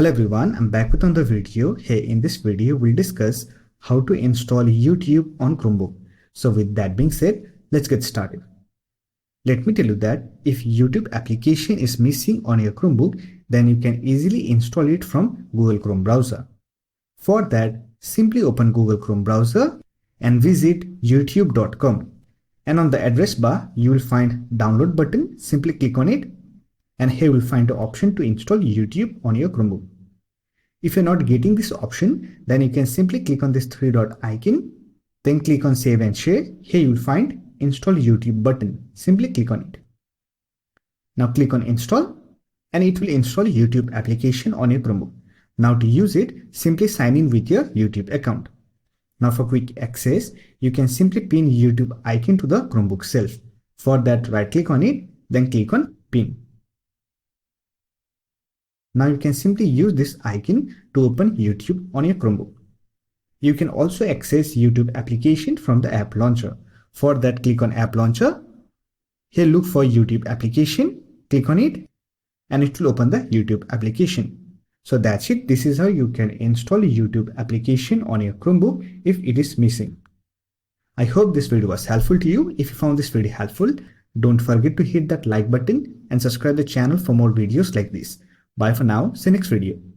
Hello everyone, I'm back with another video. Hey, in this video we'll discuss how to install YouTube on Chromebook. So with that being said, let's get started. Let me tell you that if YouTube application is missing on your Chromebook, then you can easily install it from Google Chrome browser. For that, simply open Google Chrome browser and visit youtube.com. And on the address bar, you will find download button. Simply click on it. And here you will find the option to install YouTube on your Chromebook. If you're not getting this option, then you can simply click on this three dot icon, then click on save and share. Here you will find install YouTube button. Simply click on it. Now click on install and it will install YouTube application on your Chromebook. Now to use it, simply sign in with your YouTube account. Now for quick access, you can simply pin YouTube icon to the Chromebook shelf. For that, right click on it, then click on pin. Now you can simply use this icon to open YouTube on your Chromebook. You can also access YouTube application from the app launcher. For that, click on app launcher. Here look for YouTube application, click on it and it will open the YouTube application. So that's it. This is how you can install YouTube application on your Chromebook if it is missing. I hope this video was helpful to you. If you found this video helpful, don't forget to hit that like button and subscribe the channel for more videos like this. Bye for now. See you next video.